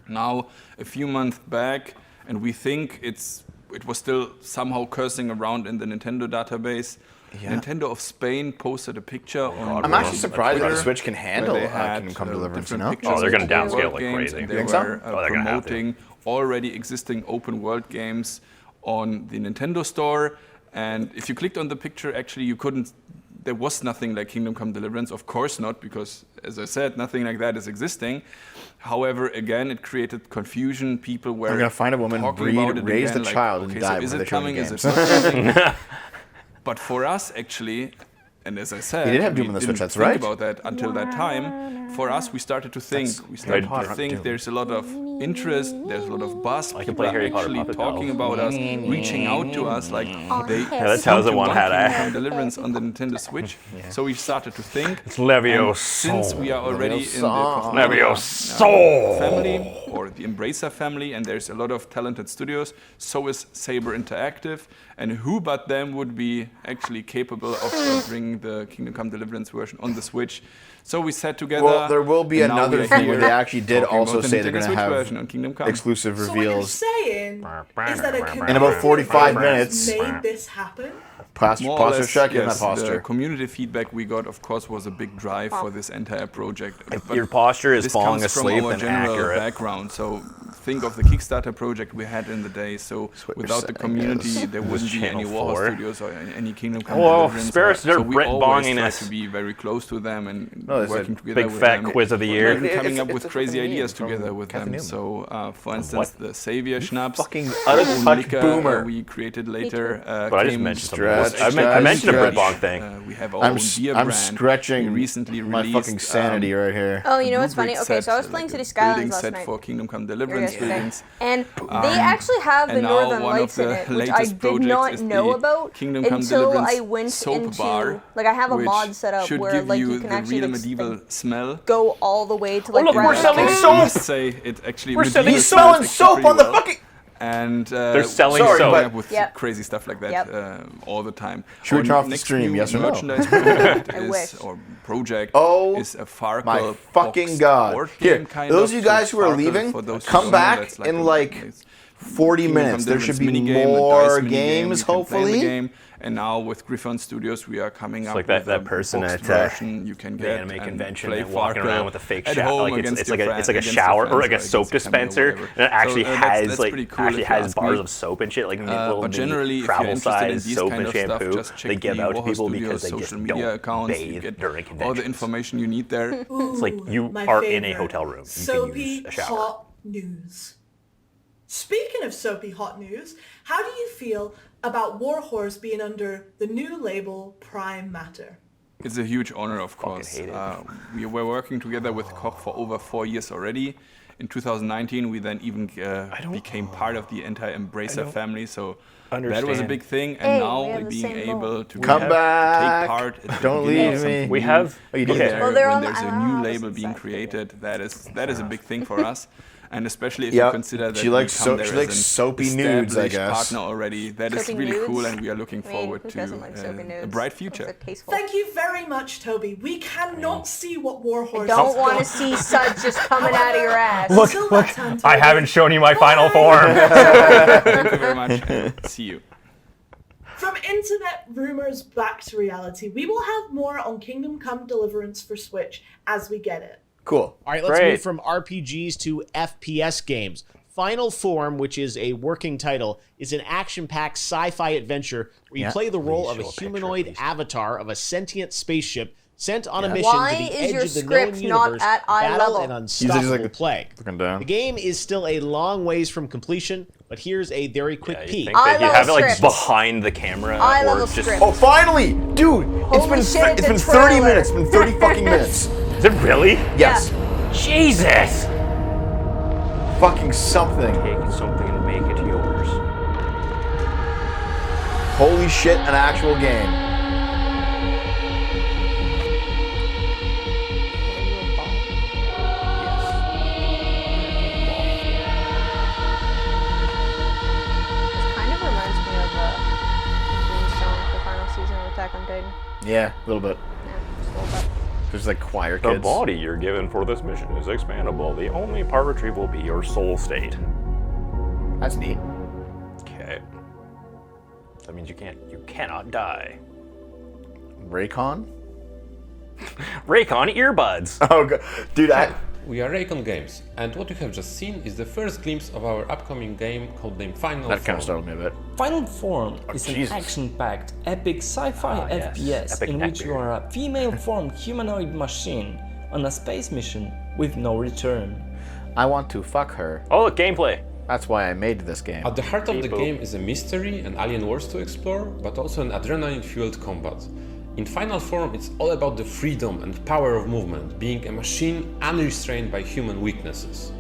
Now, a few months back, and we think it was still somehow cursing around in the Nintendo database. Yeah. Nintendo of Spain posted a picture on I'm actually surprised that the Twitter Switch can handle where they had, Kingdom Come Deliverance, different you know? pictures Oh, they're of gonna open downscale world like games, crazy. and You they think so? were Oh, they're gonna have to. promoting already existing open world games on the Nintendo Store. And if you clicked on the picture, actually you couldn't. There was nothing like Kingdom Come Deliverance, of course not, because as I said, nothing like that is existing. However, again, it created confusion. People were I'm gonna find a woman, talking breed, about it raise again, the like, child, and okay, die so is before it they show me coming? Is games. it not coming? But for us, actually, and as I said, did have we Doom on the Switch, didn't that's think right. about that until that time. For us, we started to think. We started Potter to think Doom. there's a lot of interest. There's a lot of buzz. can People play are Harry Potter actually Puppet talking Dolls. about us, reaching out to us, like they. Yeah, that tells it one want hat, Kingdom eh? Come Deliverance on the Nintendo Switch. So we started to think. It's Levioso. And since we are already in the Levioso. family or the Embracer family, and there's a lot of talented studios, so is Saber Interactive, and who but them would be actually capable of bringing the Kingdom Come Deliverance version on the Switch. So we sat together. Well, there will be and now another we are thing where here they actually did talking also about the say they're Nintendo going to Switch have version on Kingdom Come. exclusive So what you're reveals. saying is that a In about 45 minutes. made this happen? Posture More or less, check in that yes, the posture. community feedback we got, of course, was a big drive for this entire project. If But your posture is this falling comes from asleep, our then general accurate. background. So think of the Kickstarter project we had in the day. So what you're without the saying community, is- there wouldn't be any Channel Warhorse 4. Studios or any Kingdom Come Whoa, Deliverance. spare us their So we Brit always try bonginess. to be very close to them and No, it's a working together Big with fat them. quiz of the year. And coming It's- up it's with a crazy fucking ideas meme together from with Kathy them. Newman. So, for instance, the Savior Schnapps, fucking our out of own touch liquor, boomer. we created later. But I just came mentioned something. Stretch, I mentioned a stretch. Brit Bonk thing. we have our I'm, own s- beer I'm brand. stretching We recently my released fucking sanity right here. Oh, you know a what's funny? rubric Okay, so I was set, playing like City a Skylines building last set night. for Kingdom Come gonna Deliverance, yesterday, experience. and they actually have the and now Northern one of Lights in the it, which I latest did projects not is know the about Kingdom Come until Deliverance I went soap into bar, like I have a which mod set up should where give like you you can the actually real like, medieval smell. go all the way to like look, where we're I selling was. I soap! must say it actually We're selling medieval He's smells selling actually soap pretty on the well. fucking. And They're selling Sorry, soap. but- up with Yep. crazy stuff like that Yep. all the time. Should we Our turn off the next stream, new yes or no? merchandise project I is, wish. or project Oh is a Farkle My fucking boxed god! board Here, game kind those of. of you guys So who are Farkle, leaving, for those who come don't know, back that's in a- like it's 40 Kingdom minutes. Come There should Deliverance be minigame, a more dice minigame, games, you can play in hopefully. the game. And now with Griffon Studios, we are coming up like with that a person boxed at version you can the get anime and convention play and walking Farkle around with a fake at shower. home Like against it's your like friend- it's like a against your shower or friends like a against soap your family or dispenser, whatever. and it actually So, has that's like pretty cool actually if you has ask bars me. of soap and shit, like little But mini generally, if you're travel interested in size these soap kind and of stuff, shampoo just check they give the out to Warhol people Studios because they just social media don't accounts. You bathe get during all conventions. the information you need there. It's like you My are in a favorite. hotel room. You Soapy can use a shower. hot news. Speaking of soapy hot news, how do you feel about Warhorse being under the new label Prime Matter? It's a huge honor, of course. hate it. We were working together with KOCH for over 4 years already. In 2019, we then even became part of the entire Embracer family. So that was a understand. big thing. And Hey, now we have the being same able goal. to Come take back. part at the Don't beginning of leave something me. We new, have Oh, you be did. there Well, they're when on- there's I a don't know new how this label is being actually created. That is a big thing for us. And especially if Yeah, you consider that she we likes come so- there she as likes an soapy nudes, I established guess. partner already. That is Soapy really cool, nudes? and we are looking I mean, forward who to doesn't like soapy nudes? a bright That's future. a case for. Thank you very much, Toby. We cannot see what Warhorse Don't has want to got. see suds just coming out of your ass. Until that time, I Toby, haven't shown you my final bye. form. Thank you very much. And see you. From internet rumors back to reality, we will have more on Kingdom Come Deliverance for Switch as we get it. Cool. All right, let's Great. move from RPGs to FPS games. Final Form, which is a working title, is an action-packed sci-fi adventure where you Yeah. play the role of a show a picture, humanoid please. avatar of a sentient spaceship sent on a mission Why to the is edge your of the script known not universe at to eye battle level? an He's unstoppable like a- plague. Looking down. The game is still a long ways from completion, but here's a very quick Yeah, you peek. think that you'd Eye-level have it like script. behind the camera Eye or level just script. Oh, finally, dude! It's Holy been shit, it's it's a been 30 trailer. minutes. It's been 30 fucking minutes. Is it really? Yes. Jesus! Fucking something. Take something and make it yours. Holy shit, an actual game. This kind of reminds me of Greenstone, the final season of Attack on Titan. Yeah, a little bit. Yeah, just a little bit. There's like choir The kids. body you're given for this mission is expandable. The only part retrieve will be your soul state. That's neat. Okay. That means you cannot die. Raycon? Raycon earbuds. Oh, God. Dude, We are Raycon Games, and what you have just seen is the first glimpse of our upcoming game codenamed Final that kind Form. of startled me a bit. Final Form is an Jesus. action-packed, epic sci-fi yes. FPS Epic in which you neckbeard. are a female-formed humanoid machine on a space mission with no return. I want to fuck her. Oh, look, gameplay. That's why I made this game. At the heart of the People. game is a mystery and alien worlds to explore, but also an adrenaline-fueled combat. In Final Form, it's all about the freedom and power of movement, being a machine unrestrained by human weaknesses.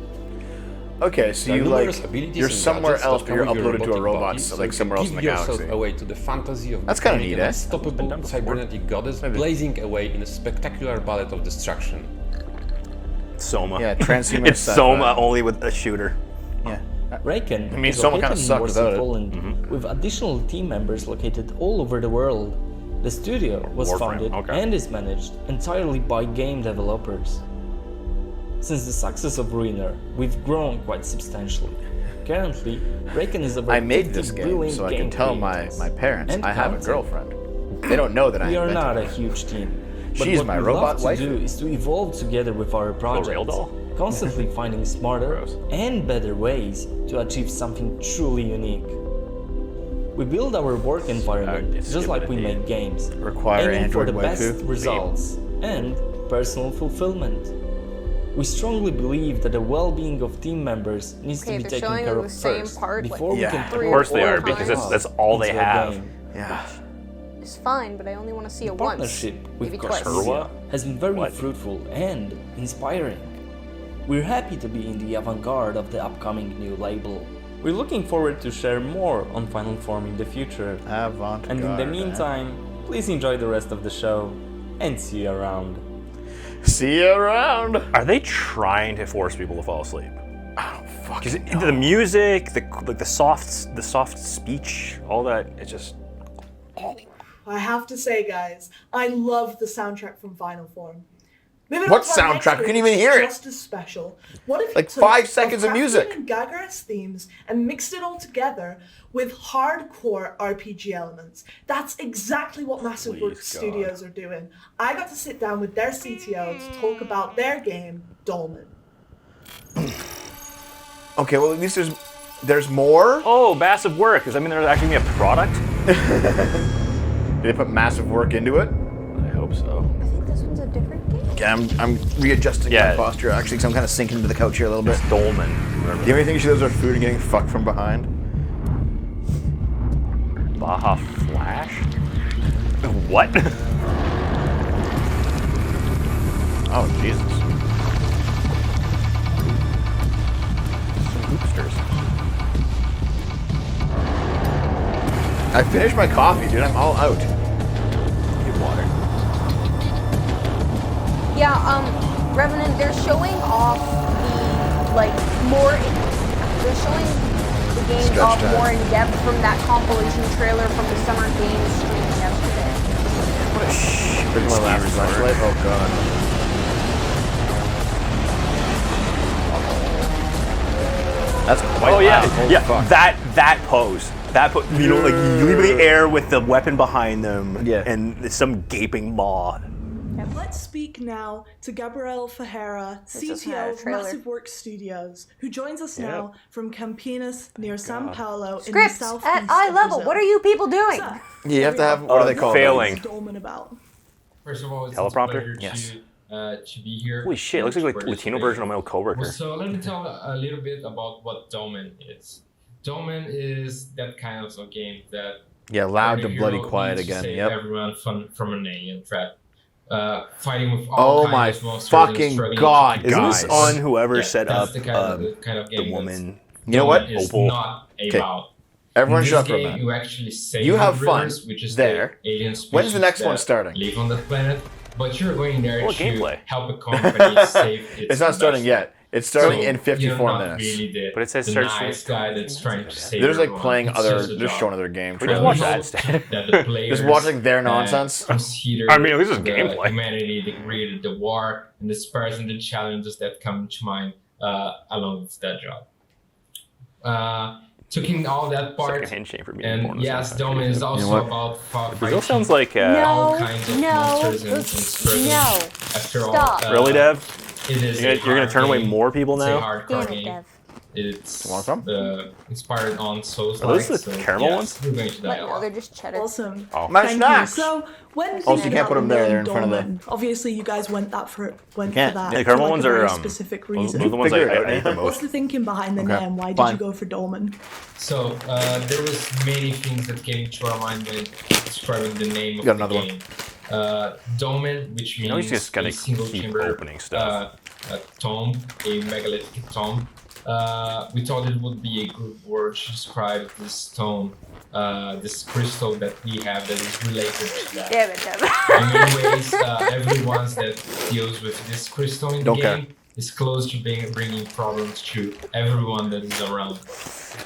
Okay, so There are you numerous like abilities you're and somewhere gadgets else, that but you're come with your uploaded to a robotic robot, body, so so like you somewhere can else in the give yourself galaxy. away to the fantasy of That's kinda becoming neat, an eh? unstoppable done before. cybernetic goddess, Maybe. blazing away in a spectacular ballet of destruction. Soma. Yeah, transhumanist It's sci-fi. Soma only with a shooter. Yeah. Raycon I mean, is someone kinda located in sucked Warsaw, without it. Poland, with additional team members located all over the world. The studio was Warframe, founded okay. and is managed entirely by game developers. Since the success of Ruiner, we've grown quite substantially. Currently, Raycon is over I made 50 this game brilliant so I can game tell my creators. parents And I have a counting. girlfriend. They don't know that I We are invented not a it. huge team. But She's what my we robot love to wife. do is to evolve together with our projects, real doll? constantly finding smarter Gross. and better ways to achieve something truly unique. We build our work environment it's just like we stupid make games, Require aiming for Android the best waifu? results and personal fulfillment. We strongly believe that the well-being of team members needs Okay, to be they're taken showing care the of same first part, like, before we Yeah. can Of put Of course they Or are, because times. that's all they into a have. game. Yeah. It's fine, but I only want to see The it once. partnership with Maybe Koch twice. What? has been very What? fruitful and inspiring. We're happy to be in the avant-garde of the upcoming new label. We're looking forward to share more on Final Form in the future. Avant-garde. And in the meantime, please enjoy the rest of the show and see you around. See you around. Are they trying to force people to fall asleep? I don't fucking know. The music, the soft speech, all that. It's just. I have to say, guys, I love the soundtrack from Final Form. Moving What on to our next soundtrack? I game, couldn't even hear it. Just as special. What if Like you took 5 seconds of Lovecraftian music. and Gagaras themes and mixed it all together with hardcore RPG elements? That's exactly what Massive Please, Work God. Studios are doing. I got to sit down with their CTO to talk about their game, Dolmen. Okay, well at least there's more. Oh, massive work. Does that mean there's actually gonna be a product? Did they put massive work into it? I hope so. I think this one's a different game. Yeah, I'm readjusting my posture actually, because I'm kind of sinking into the couch here a little bit. It's Dolmen. Do you have anything she does with food and getting fucked from behind? Baja Flash? What? Oh, Jesus. Hoopsters. I finished my coffee, dude. I'm all out. Get water. Yeah, Revenant, they're showing off the, like, more, they're showing the games Stretched off out. more in depth from that compilation trailer from the Summer Games stream yesterday. What a shit. Look at my last flashlight. Oh, God. That's quite Oh yeah, loud. Holy yeah. fuck. That pose. You know, like you leave in the air with the weapon behind them, Yeah. and some gaping maw. Let's speak now to Gabriel Ferreira, just not a CTO of trailer. Massive Work Studios, who joins us now from Campinas near Sao Paulo in the Scripts southeast at eye of level. Brazil. what are you people doing? So, You have to have, what are they called? Failing. what's Dolmen about? First of all, it's Teleprompter? a pleasure Yes. to be here. Holy shit! It looks like a Latino version of my old coworker. So let me tell a little bit about what Dolmen is. Dolmen is that kind of a game that Yeah, loud every to bloody hero quiet needs to again. save Yep. everyone from an alien threat. Fighting with all Oh kinds my of monsters fucking and struggling to God, keep Isn't guys. this on whoever Yeah, set that's up the kind of the game woman? You know what? Dolmen is Opal. not about. Everyone In shut this up for a game, minute. you actually save You have the fun rivers, which is there. the alien species When's the next one that starting? live on the planet, but you're going there What to gameplay? help a company save its It's not starting investment. yet. It's starting So in 54 you're not minutes. Really the, But it says the starts nice in- guy that's trying to save They're just like everyone. playing It's other, just a they're job. showing other game We just trailers. watch We that hope instead. that the players, Just watching their nonsense. Consider I mean, at least it's the gameplay. humanity, the greed, the war, and the spares and the challenges that come to mind along with that job. Taking all that part, Secondhand shame for being and born in yes, the Dolmen is also what? about Brazil fighting sounds like all No, kinds of no, monsters and struggling. no. After all, Stop. really, Dev. it is You're gonna turn away more people It's now? a hardcore Damn it, game. Dev. It's Want some? inspired on Souls. Are those the caramel ones? We're going to die What? a No, lot. they're just cheddar. Awesome. Oh. My Thank snacks. you. So when Also, thinking you can't about put them the there, name they're in front of the- Dolmen, obviously you guys went can't. for Yeah, that. the for caramel like ones a very are specific those reason. are the ones I Figure it out, ate the yeah. What's most. the thinking behind the Okay, name? Why did fine. you go for Dolmen? So there was many things that came to our mind when describing the name of Got the another one. game. Dolmen, which You know means he's just gonna a single keep chamber opening stuff. a tomb, a megalithic tomb. We thought it would be a good word to describe this stone, this crystal that we have that is related to that. Damn it, Dev. In many ways, everyone that deals with this crystal in the Don't game care. is close to bringing problems to everyone that is around.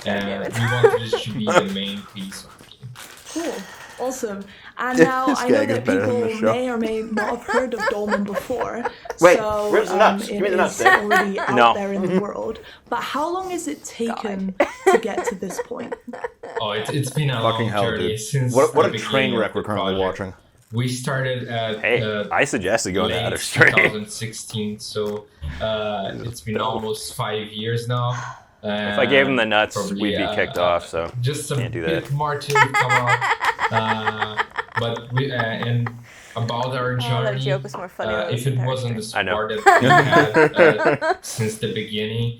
And we wanted this to be the main piece of the game. Cool. Awesome. And now This I guy know gets that better than people the show. may or may not have heard of Dolmen before. Wait, so, where's the nuts? Give me the it nuts, is Dave. already out No. there in the world. But how long has it taken to get to this point? Oh, it's been a Fucking long hell, journey dude. since What the a beginning train of wreck the we're currently project. watching. We started at Hey, I suggested going to late Outer String. 2016, so it's been almost 5 years now. If I gave him the nuts, Probably, we'd be kicked off. So just a can't do bit that. more to come out. But we and about our that journey, joke was more funny than if this it entire wasn't the I know. support that we had since the beginning,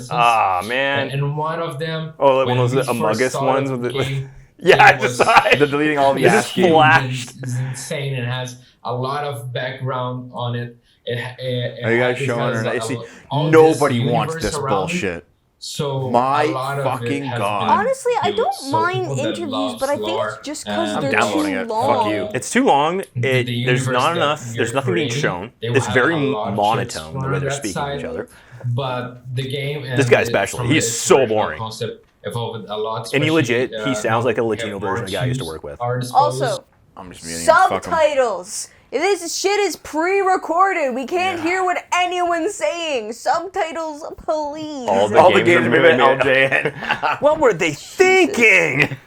viruses. Ah, man. And one of them. Oh, like when one of we those first Among Us started ones the with the. game, Yeah, I It just was- saw it. They're deleting all the It just ASCII. flashed. It's insane and has a lot of background on it. Are you guys showing her? See, all this nobody wants universe this around it. bullshit. So My a lot of fucking it has God. been Honestly, I built. don't So mind people that interviews, loves but I think lore, it's just because and they're downloading too it. long. Fuck you. It's too long. the There's universe not that enough. you're There's nothing being creating, shown. they will It's have very a lot of monotone the chips way on they're that speaking to each side, other. But the game and This guy it- especially, from he's its so original boring. Concept evolved a lot. And he especially, legit, he sounds now like a we Latino have version more of the guy I used to tools work with. at our disposal. Also, I'm just muting. Fuck 'em. subtitles. This shit is pre-recorded. We can't hear what anyone's saying. Subtitles, please. All the All the games games are are made made LJN. What were they thinking?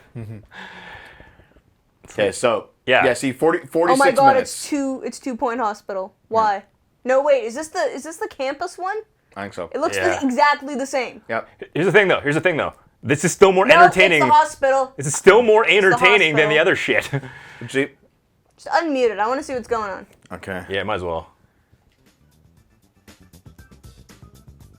Okay, so Yeah. see, 46 Oh my god, minutes. it's 2 Point Hospital. Why? No, wait, is this the campus one? I think so. It looks Yeah. exactly the same. Yep. Here's the thing, though. This is still more No, entertaining. it's the hospital. This is still more entertaining than the hospital. other shit. See? Just unmute it. I want to see what's going on. Okay. Yeah, might as well.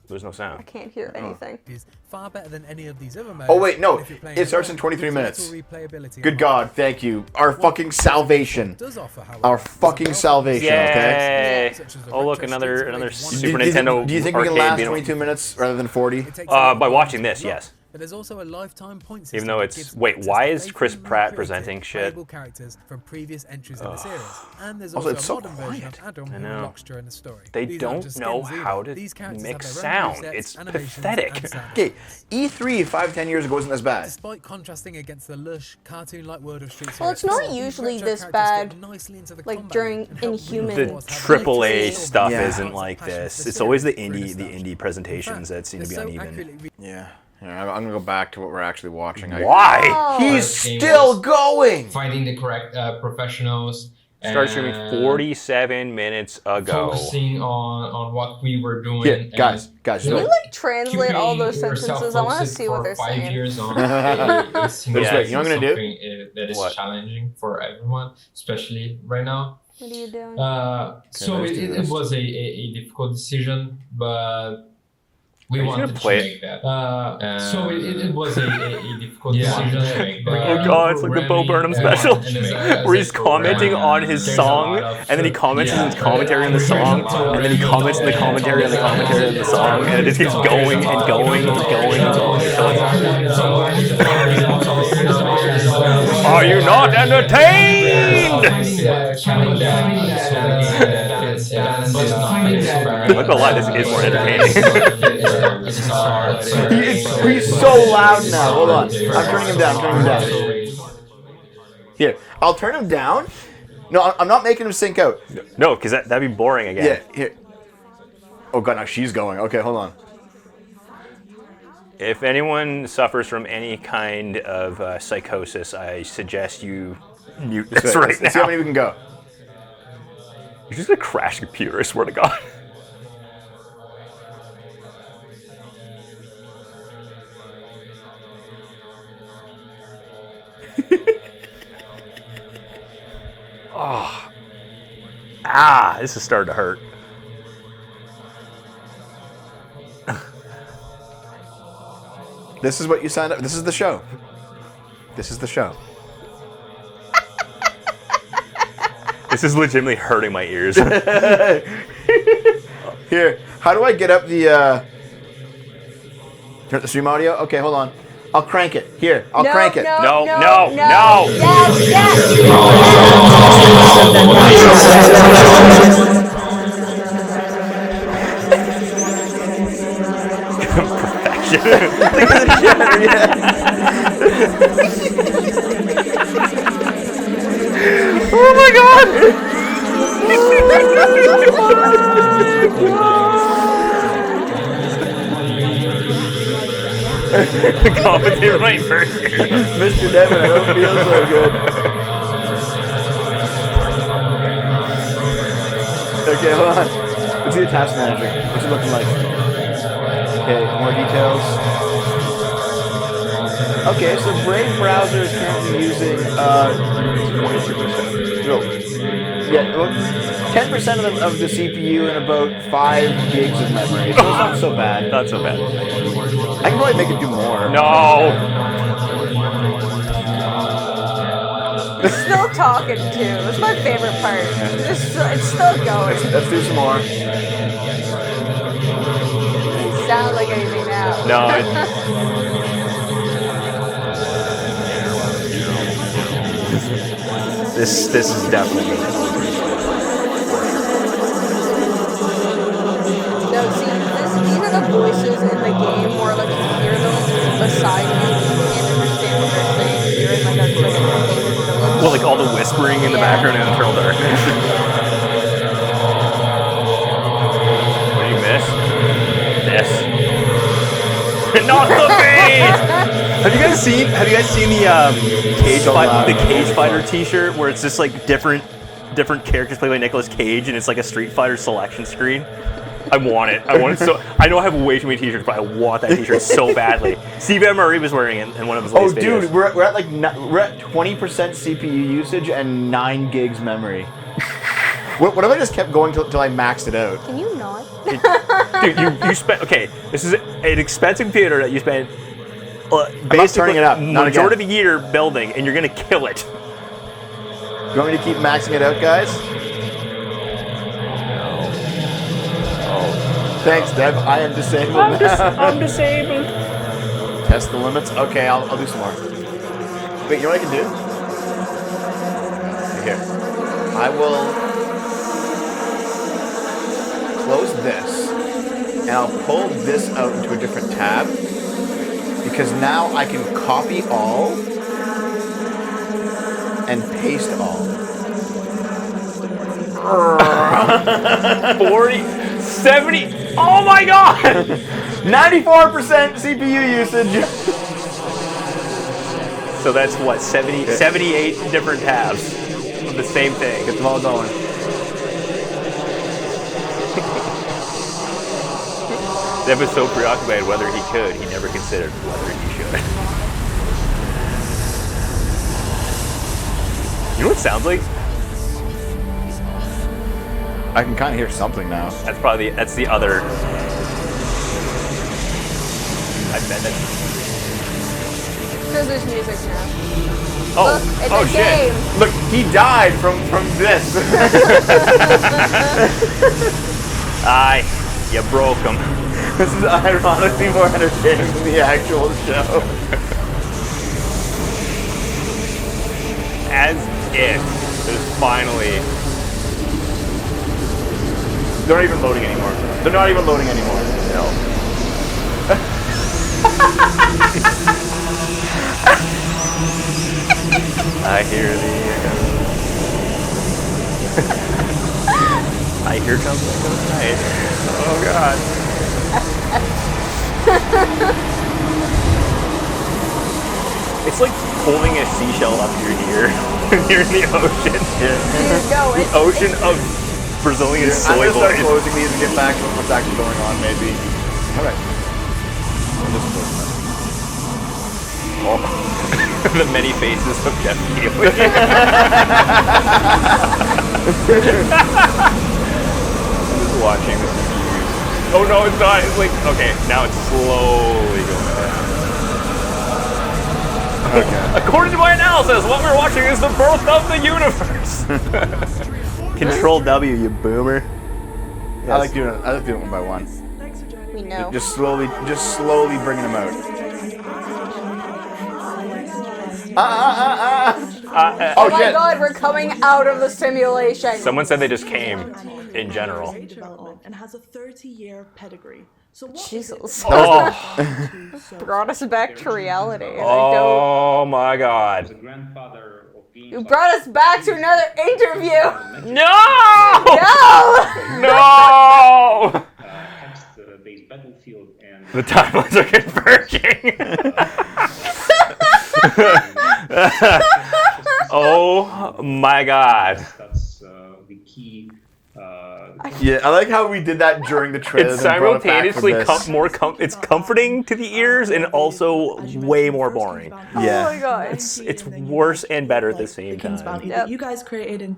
There's no I sound. can't hear anything. Is far better than any of these other modes. Oh wait, no. If you're playing It starts in alone, 23 there's minutes. little replayability Good on God, thank you. Our fucking salvation. does offer, however, Our is a fucking wealth of salvation, okay? Yay! such as the Oh look, retro another Streets of Rage 1 Super Do you think- Nintendo Do you think we can arcade last beat 'em. 22 minutes rather than 40? It takes a lot of By points watching to this, unlock, yes. But there's also a lifetime point system. Even though that it's gives wait, access why to is faithfully Chris Pratt recreated presenting shit? playable characters from previous entries in the series. And there's Also, also, it's a so modern version quiet. of Adam I who know. unlocks during the story. They These aren't don't just know skins either. how to These characters mix have their own sound. presets, It's animations, pathetic. and sound Okay, effects. E3 5-10 years ago wasn't as bad. Despite contrasting against the lush, cartoon-like world of Streets Well, of it's Rage not 4, these usually retro this characters fit bad, nicely into the like, combat during and help Inhuman. The reinforce how AAA the stuff Yeah. isn't like passion for this. the It's always the series indie, for the nostalgia. indie presentations that seem to be They're so uneven. accurately Yeah. I'm gonna go back to what we're actually watching. Why? Oh. He's Game still was going! finding the correct professionals. Started streaming and 47 minutes ago. Focusing on what we were doing. Here, and, guys, you Can know, we like translate all keeping those yourself sentences? I want to focused see what for they're 5 saying. years on a single Yeah. Wait, you know what I'm gonna do? something that is What? challenging for everyone, especially right now. What are you doing? So let's do it this. was a difficult decision, but we Are you wanted gonna to play make that. So it was a difficult decision to make. Oh god, it's like the Bo Burnham special, where he's commenting on his song, and then he comments in his commentary on the song, and then he comments in the commentary on the commentary on the song, and it just keeps going and going and going and going. Are you not entertained? Look at this is more entertaining. He's so loud now. Hold on. I'm turning him down. Here, I'll turn him down. No, I'm not making him sync out. No, because that'd be boring again. Yeah, here. Oh god, now she's going. Okay, hold on. If anyone suffers from any kind of psychosis, I suggest you mute this right Let's see how now. many we can go. You're just gonna crash the computer, I swear to God. Oh. Ah, this is starting to hurt. This is what you signed up. This is the show. This is the show. This is legitimately hurting my ears. Here, how do I get up the turn the stream audio? Okay, hold on. I'll crank it. Here, I'll crank it. No. Oh my god! The commentator right first. Mr. Devin, I don't feel so good. Okay, hold on. Let's see the task manager. What's it looking like? Okay, more details. Okay, so Brave browser is currently using 22%. No. Yeah, well, 10% of the CPU and about 5 gigs of memory. So it's not so bad. Not so bad. I can probably make it do more. No. Still talking too. That's my favorite part. It's still going. Let's do some more. Doesn't sound like anything now. No. This is definitely. No, see, these are the voices in the game where like you hear them beside you, you can't understand what they're saying. You're in like a village. Well, like all the whispering in the background in Eternal Darkness. What do you miss? This. Not the bait! Have you guys seen the Cage Fighter T-shirt where it's just like different characters played by Nicolas Cage and it's like a Street Fighter selection screen? I want it. So I know I have way too many T-shirts, but I want that T-shirt so badly. Steve Murray was wearing it in one of his latest videos. Dude, we're at 20% CPU usage and 9 gigs memory. What if I just kept going till I maxed it out? Can you not? Dude, you spent this is an expensive computer that you spent basically turning it up. majority of the year building, and you're gonna kill it. You want me to keep maxing it out, guys? Thanks, Dev. I am disabled I'm disabled. Test the limits. Okay, I'll do some more. Wait, you know what I can do? Here. I will close this, and I'll pull this out into a different tab, because now I can copy all and paste all. 40, 70, oh my god! 94% CPU usage. So that's what, 78 different tabs of the same thing. Get them all going. Dev was so preoccupied whether he could, he never considered whether he should. You know what it sounds like? I can kind of hear something now. That's the other. I bet that. Because there's music now. Oh, Look, it's a shit. game. Look, he died from this. Aye, you broke him. This is ironically more entertaining than the actual show. As if there's finally. They're not even loading anymore. They're not even loading anymore. No. I hear I hear something tonight. Oh god. It's like holding a seashell up to your ear when you're in the ocean. No, the ocean of Brazilian soy I'm gonna start boys. closing these and get back to what's actually going on, maybe. Alright. Oh. The many faces of Jeff Keighley. I'm just watching this view. Oh no, it's not. It's like, okay, now it's slowly going down. Okay. According to my analysis, what we're watching is the birth of the universe. Control W, you boomer. Yes. I like doing it one by one. We know. Just slowly bringing them out. Oh my god, we're coming out of the simulation. Someone said they just came in general. And has a 30-year pedigree. So what Jesus. Oh. Brought us back to reality. Oh my god. You brought us back to another interview. No! No! No! The timelines are converging. Oh my god. That's the key. Yeah, I like how we did that during the trailer. It's simultaneously it's comforting to the ears and also way more boring. Yeah. Oh my god. It's worse and better at the same King's time. Bounty that you guys created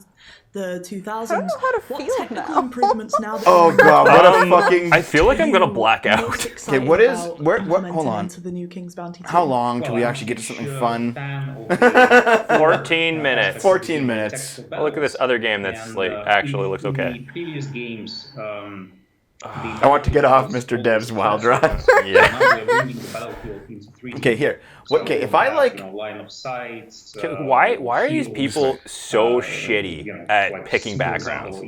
the 2000s. I don't know how to What feel technical now. improvements now that Oh god, what a fucking... I feel like I'm gonna black out. Okay, what is... Where, hold on. into the new King's Bounty How team? long till we actually get to something fun? 14 minutes. 14 minutes. Oh, look at this other game that's like actually looks okay. Previous games, I want to get off Mr. Dev's wild ride. Yeah. Okay, here. Okay, if I like... line of sights. Why are these people so shitty at picking backgrounds?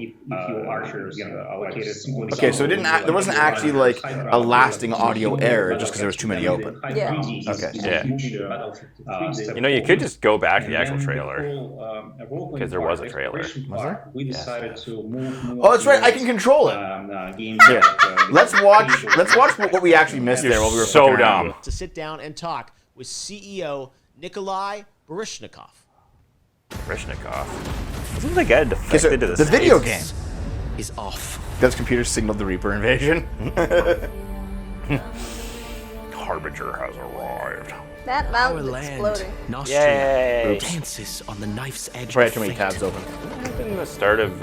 Okay, so it didn't. There wasn't actually like a lasting audio error just because there was too many open. Yeah. Okay. Yeah. You know, you could just go back to the actual trailer because there was a trailer. Was there? We decided to move. Oh, that's right. I can control it. Here, let's watch. Let's watch what we actually missed there while we were so fucking around. dumb. To sit down and talk with CEO Nikolai Baryshnikov. Baryshnikov. Wasn't the guy defected So to the the video States? game is off. Dev's computer signaled the Reaper invasion. Harbinger has arrived. That mountain's exploding. Yay! Dances on the knife's edge. Probably had too many tabs open. In the start of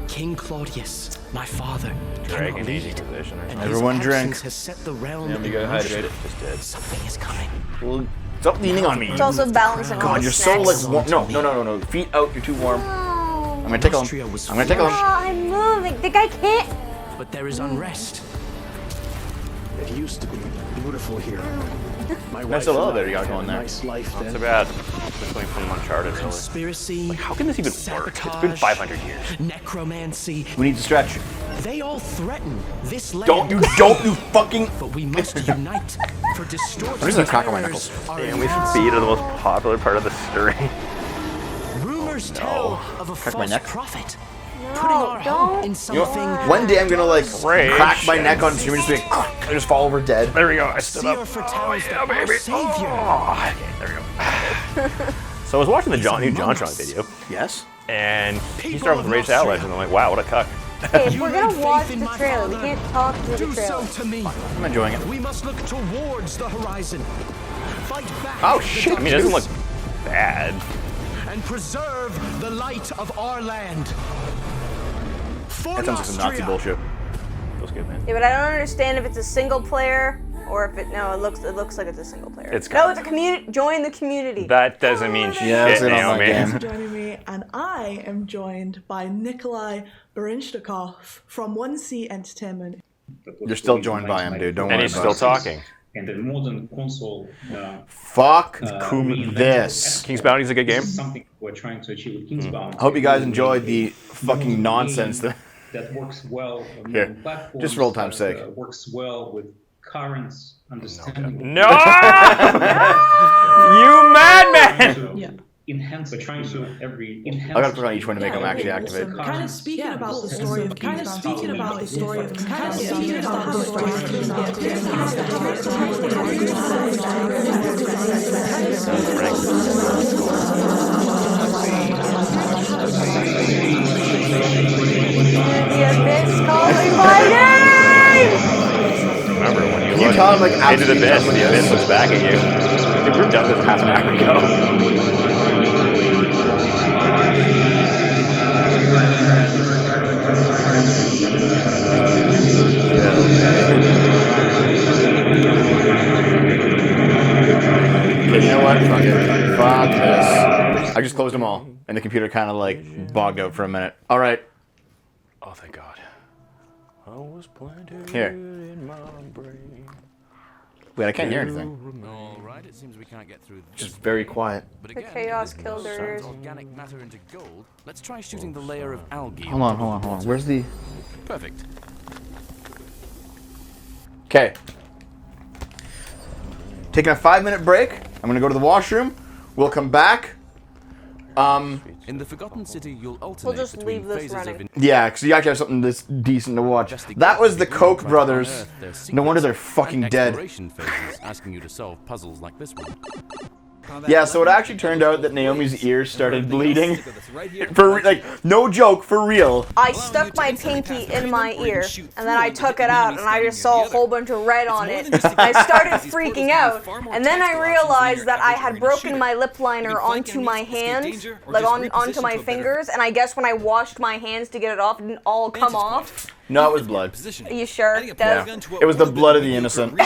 King Claudius, my father, Dragon Age Inquisition or something. Everyone drink. has set the realm Yeah, we gotta hydrate it. Just did. Something is coming. Well, stop leaning on me. It's also balancing all God, the you're so snacks. like warm. No. Feet out. You're too warm. I'm gonna take them. I'm gonna take them. Oh, I'm moving. The guy can't. But there is unrest. It used to be beautiful here. My Nice wife little and elevator I you got had going a there. Nice life Not then. so bad. Just going from Uncharted, really. Conspiracy. Like, how can this even work? It's been 500 years. Necromancy. We need to stretch. They all threaten this land. Don't you fucking. But we must unite for distorting. I'm just gonna crack on my knuckles. Damn, we should beat the most popular part of the story. Rumors tell of a Crack my false neck. prophet. Putting our hope in You something. know, one day I'm gonna like crack my neck on stream and just be like, I just fall over dead. There we go. I stood up. Oh, yeah, baby. Oh, okay, there we go. So I was watching the new John Tron video. Yes. And he started with Rage Outlet, and I'm like, wow, what a cuck. Okay, if we're gonna watch the trailer, we can't talk through the trailer. To me. I'm enjoying it. We must look towards the horizon. Fight back. Oh shit! I mean, it doesn't look bad. And preserve the light of our land. For That sounds like some Nazi Austria. bullshit. Feels good, man. Yeah, but I don't understand if it's a single player or if it. No, it looks like it's a single player. It's no, it's a community. Join the community. That doesn't mean Yeah, shit, it's an online Naomi. game. Thanks for joining me, and I am joined by Nikolai Baryshnikov from 1C Entertainment. You're still joined by him, dude. Don't And worry he's about still it. talking. And the modern console. Fuck reinvented this. King's Bounty's a good game. This is something we're trying to achieve with King's Bounty. I hope you guys enjoyed the fucking nonsense that. That works well on Here, modern platforms. just for old time's that, sake. Works well with current understanding. No! You madman! Yeah. Enhance. We're trying to enhance. I gotta put on each one to make them actually activate. Kind of speaking about the story of King's Bounty. The abyss calling my name. Remember, when you Can you look tell I'm like into the absolutely abyss, done with the abyss this? looks back at you. I think we're done this half an hour ago. Okay, you know what? Fuck it. Fuck this. I just closed them all, and the computer kind of like bogged out for a minute. All right. Oh, thank God. I was planted Here. in my brain. Wait, I can't hear anything. All right, it seems we can't get through this. Just very quiet. But The again, chaos if killed this her. turns organic matter into gold. Let's try shooting the layer of algae. Hold on. Where's the? Perfect. Okay. Taking a 5-minute break. I'm gonna go to the washroom. We'll come back. In the Forgotten City, you'll alternate just between leave this phases running. of Yeah, because you actually have something this decent to watch. That was the Koch brothers. No wonder they're fucking dead. exploration phases, asking you to solve puzzles like this one. Yeah, so it actually turned out that Naomi's ears started bleeding. For like, no joke, for real. I stuck my pinky in my ear, and then I took it out, and I just saw a whole bunch of red on it. I started freaking out, and then I realized that I had broken my lip liner onto my hand, like onto my fingers, and I guess when I washed my hands to get it off, it didn't all come off. No, it was blood. Are you sure? Yeah. It was the blood of the innocent.